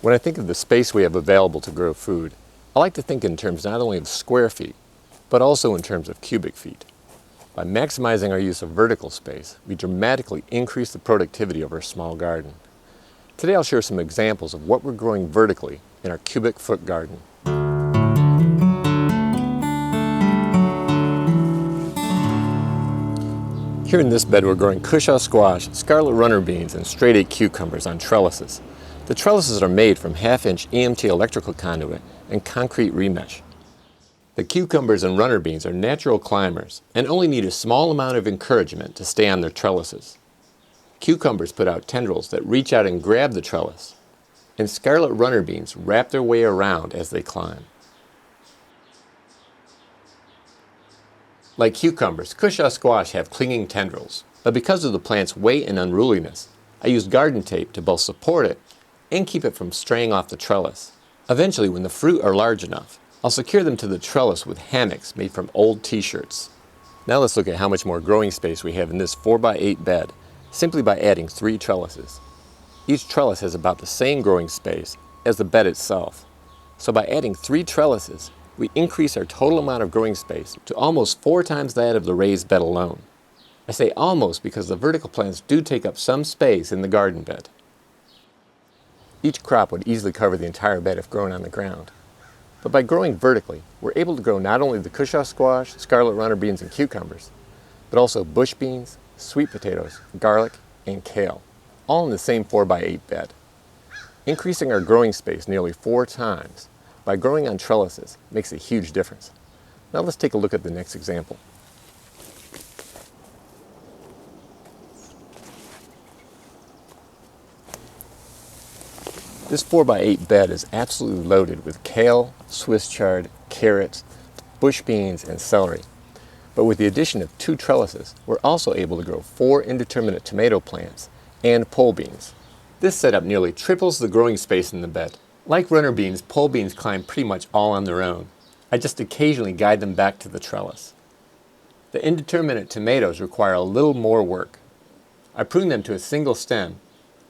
When I think of the space we have available to grow food, I like to think in terms not only of square feet, but also in terms of cubic feet. By maximizing our use of vertical space, we dramatically increase the productivity of our small garden. Today I'll share some examples of what we're growing vertically in our cubic foot garden. Here in this bed we're growing cushaw squash, scarlet runner beans, and straight 8 cucumbers on trellises. The trellises are made from 1/2-inch EMT electrical conduit and concrete remesh. The cucumbers and runner beans are natural climbers and only need a small amount of encouragement to stay on their trellises. Cucumbers put out tendrils that reach out and grab the trellis, and scarlet runner beans wrap their way around as they climb. Like cucumbers, cushaw squash have clinging tendrils, but because of the plant's weight and unruliness, I used garden tape to both support it and keep it from straying off the trellis. Eventually, when the fruit are large enough, I'll secure them to the trellis with hammocks made from old t-shirts. Now let's look at how much more growing space we have in this 4x8 bed, simply by adding 3 trellises. Each trellis has about the same growing space as the bed itself. So by adding 3 trellises, we increase our total amount of growing space to almost 4 times that of the raised bed alone. I say almost because the vertical plants do take up some space in the garden bed. Each crop would easily cover the entire bed if grown on the ground. But by growing vertically, we're able to grow not only the cushaw squash, scarlet runner beans, and cucumbers, but also bush beans, sweet potatoes, garlic, and kale, all in the same 4x8 bed. Increasing our growing space nearly 4 times by growing on trellises makes a huge difference. Now let's take a look at the next example. This 4x8 bed is absolutely loaded with kale, Swiss chard, carrots, bush beans, and celery. But with the addition of 2 trellises, we're also able to grow 4 indeterminate tomato plants and pole beans. This setup nearly triples the growing space in the bed. Like runner beans, pole beans climb pretty much all on their own. I just occasionally guide them back to the trellis. The indeterminate tomatoes require a little more work. I prune them to a single stem,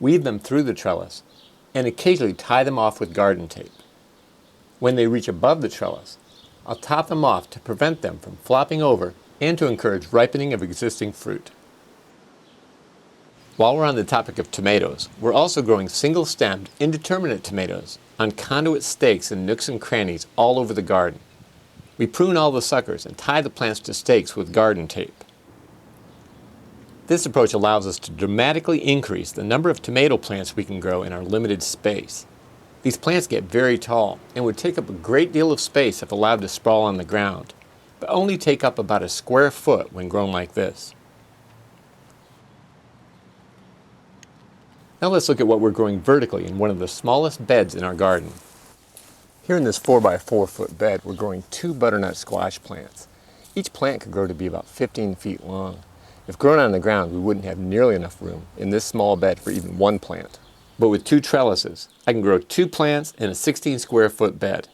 weave them through the trellis, and occasionally tie them off with garden tape. When they reach above the trellis, I'll top them off to prevent them from flopping over and to encourage ripening of existing fruit. While we're on the topic of tomatoes, we're also growing single-stemmed, indeterminate tomatoes on conduit stakes in nooks and crannies all over the garden. We prune all the suckers and tie the plants to stakes with garden tape. This approach allows us to dramatically increase the number of tomato plants we can grow in our limited space. These plants get very tall and would take up a great deal of space if allowed to sprawl on the ground, but only take up about a square foot when grown like this. Now let's look at what we're growing vertically in one of the smallest beds in our garden. Here in this 4x4 foot bed, we're growing 2 butternut squash plants. Each plant could grow to be about 15 feet long. If grown on the ground, we wouldn't have nearly enough room in this small bed for even 1 plant. But with 2 trellises, I can grow 2 plants in a 16 square foot bed.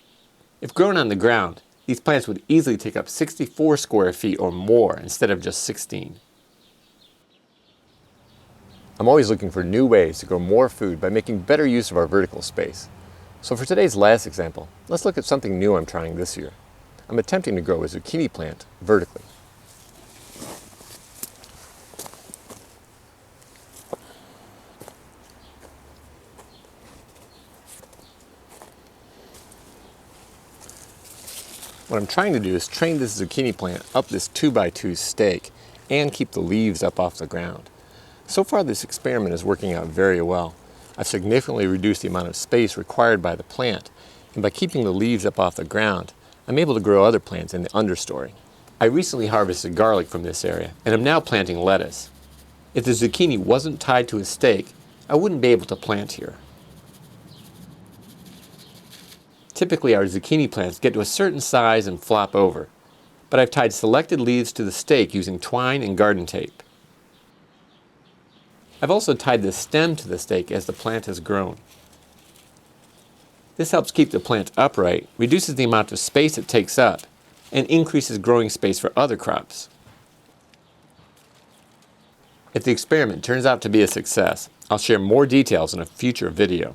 If grown on the ground, these plants would easily take up 64 square feet or more instead of just 16. I'm always looking for new ways to grow more food by making better use of our vertical space. So for today's last example, let's look at something new I'm trying this year. I'm attempting to grow a zucchini plant vertically. What I'm trying to do is train this zucchini plant up this 2x2 stake and keep the leaves up off the ground. So far this experiment is working out very well. I've significantly reduced the amount of space required by the plant, and by keeping the leaves up off the ground, I'm able to grow other plants in the understory. I recently harvested garlic from this area, and I'm now planting lettuce. If the zucchini wasn't tied to a stake, I wouldn't be able to plant here. Typically our zucchini plants get to a certain size and flop over, but I've tied selected leaves to the stake using twine and garden tape. I've also tied the stem to the stake as the plant has grown. This helps keep the plant upright, reduces the amount of space it takes up, and increases growing space for other crops. If the experiment turns out to be a success, I'll share more details in a future video.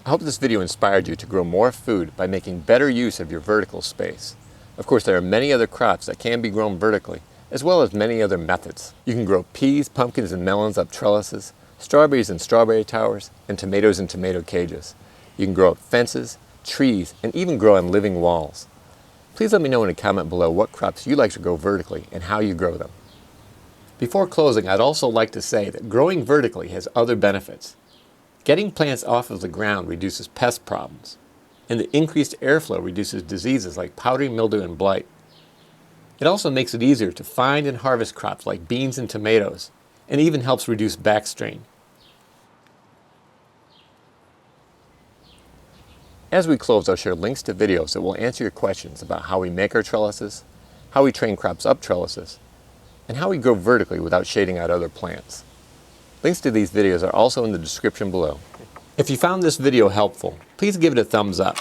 I hope this video inspired you to grow more food by making better use of your vertical space. Of course, there are many other crops that can be grown vertically, as well as many other methods. You can grow peas, pumpkins, and melons up trellises, strawberries in strawberry towers, and tomatoes in tomato cages. You can grow up fences, trees, and even grow on living walls. Please let me know in a comment below what crops you like to grow vertically and how you grow them. Before closing, I'd also like to say that growing vertically has other benefits. Getting plants off of the ground reduces pest problems, and the increased airflow reduces diseases like powdery mildew and blight. It also makes it easier to find and harvest crops like beans and tomatoes, and even helps reduce backstrain. As we close, I'll share links to videos that will answer your questions about how we make our trellises, how we train crops up trellises, and how we grow vertically without shading out other plants. Links to these videos are also in the description below. If you found this video helpful, please give it a thumbs up.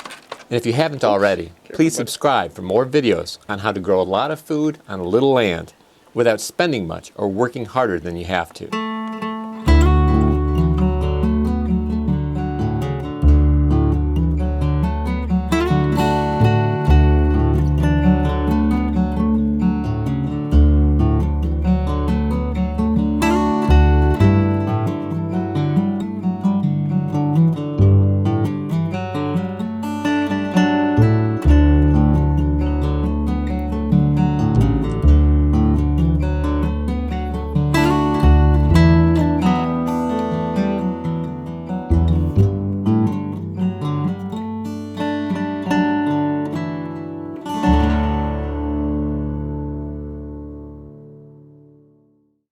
And if you haven't already, please subscribe for more videos on how to grow a lot of food on a little land without spending much or working harder than you have to.